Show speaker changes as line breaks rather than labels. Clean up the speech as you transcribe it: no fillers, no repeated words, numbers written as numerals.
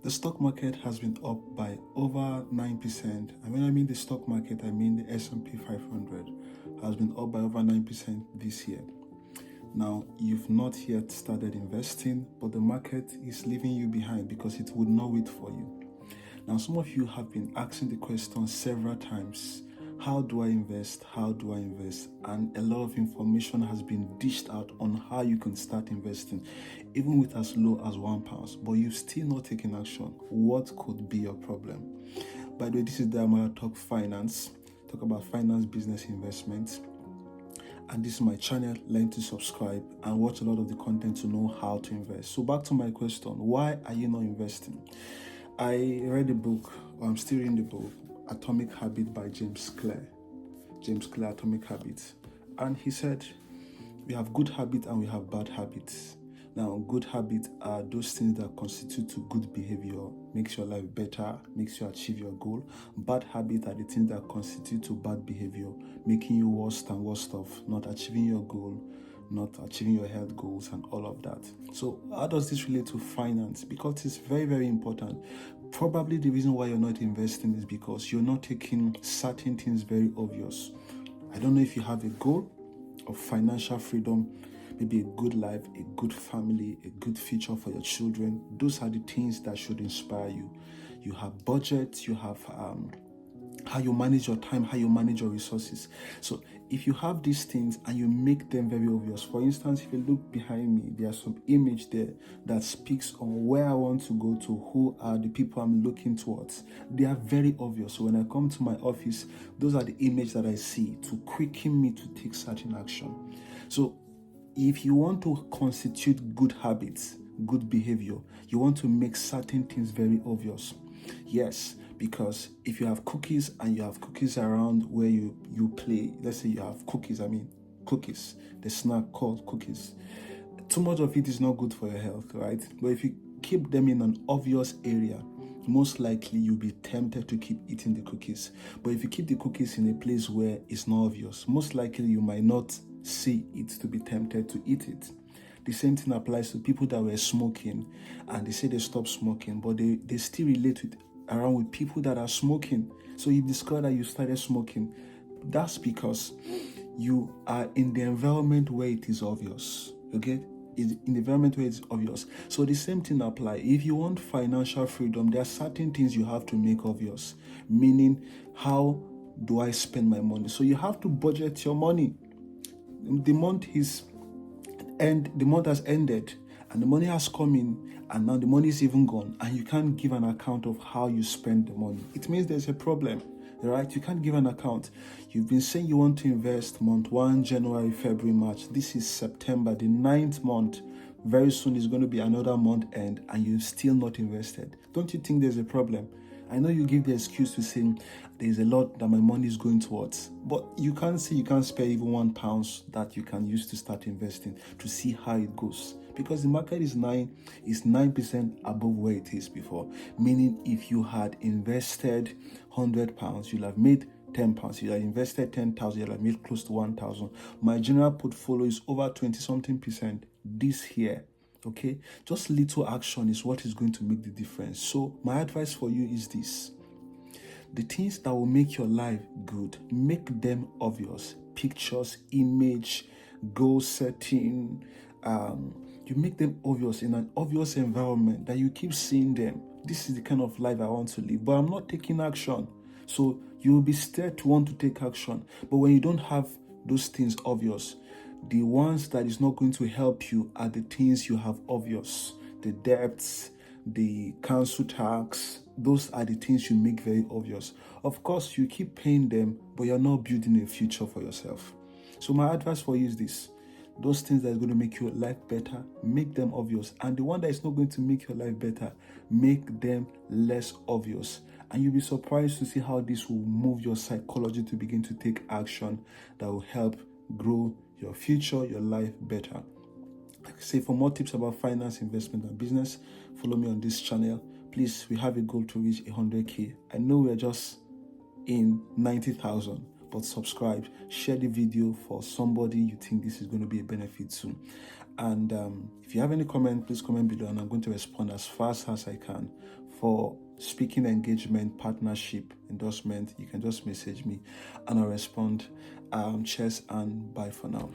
The stock market has been up by over 9%. And when I mean the stock market, I mean the S&P 500 has been up by over 9% this year. Now, you've not yet started investing, but the market is leaving you behind because it would not wait for you. Now, some of you have been asking the question several times, how do I invest? How do I invest? And a lot of information has been dished out on how you can start investing, even with as low as £1, but you've still not taken action. What could be your problem? By the way, this is Diamola Talk Finance, talk about finance, business, investments. And this is my channel. Learn to subscribe and watch a lot of the content to know how to invest. So back to my question, why are you not investing? I read a book, or I'm still reading the book, Atomic Habit by James Clear. James Clear, Atomic Habits. And he said, we have good habits and we have bad habits. Now, good habits are those things that constitute to good behavior, makes your life better, makes you achieve your goal. Bad habits are the things that constitute to bad behavior, making you worse and worse off, not achieving your goal, not achieving your health goals and all of that. So how does this relate to finance? Because it's very, very important. Probably the reason why you're not investing is because you're not taking certain things very obvious. I don't know if you have a goal of financial freedom, maybe a good life, a good family, a good future for your children. Those are the things that should inspire you. You have budgets, you have how you manage your time, how you manage your resources. So if you have these things and you make them very obvious, for instance, if you look behind me, there's some image there that speaks on where I want to go to, who are the people I'm looking towards. They are very obvious. So when I come to my office, those are the images that I see to quicken me to take certain action. So if you want to constitute good habits, good behavior, you want to make certain things very obvious. Yes, because if you have cookies and you have cookies around where you play, let's say you have cookies, the snack called cookies. Too much of it is not good for your health, right? But if you keep them in an obvious area, most likely you'll be tempted to keep eating the cookies. But if you keep the cookies in a place where it's not obvious, most likely you might not see it to be tempted to eat it. The same thing applies to people that were smoking and they say they stopped smoking, but they still relate around with people that are smoking. So you discover that you started smoking. That's because you are in the environment where it is obvious. Okay? In the environment where it's obvious. So the same thing applies. If you want financial freedom, there are certain things you have to make obvious. Meaning, how do I spend my money? So you have to budget your money. The month has ended and the money has come in and now the money is even gone and you can't give an account of how you spend the money. It means there's a problem, right? You can't give an account. You've been saying you want to invest month 1, January, February, March. This is September, the 9th month. Very soon is going to be another month end and you've still not invested. Don't you think there's a problem? I know you give the excuse to say there's a lot that my money is going towards, but you can't spare even £1 that you can use to start investing to see how it goes. Because the market is 9% above where it is before. Meaning if you had invested £100, you'll have made £10. You have invested 10,000, you'll have made close to 1,000. My general portfolio is over 20-something percent this year. Okay, just little action is what is going to make the difference. So my advice for you is this: the things that will make your life good, make them obvious. Pictures, image, goal setting, you make them obvious in an obvious environment that you keep seeing them. This is the kind of life I want to live, but I'm not taking action. So you will be scared to want to take action. But when you don't have those things obvious, the ones that is not going to help you are the things you have obvious. The debts, the council tax, those are the things you make very obvious. Of course, you keep paying them, but you're not building a future for yourself. So my advice for you is this: those things that are going to make your life better, make them obvious. And the one that is not going to make your life better, make them less obvious. And you'll be surprised to see how this will move your psychology to begin to take action that will help grow your future, your life better. Like I say, for more tips about finance, investment, and business, follow me on this channel. Please, we have a goal to reach 100K. I know we're just in 90,000, but subscribe. Share the video for somebody you think this is going to be a benefit to. And if you have any comment, please comment below, and I'm going to respond as fast as I can. For speaking engagement, partnership, endorsement, you can just message me and I'll respond. Cheers and bye for now.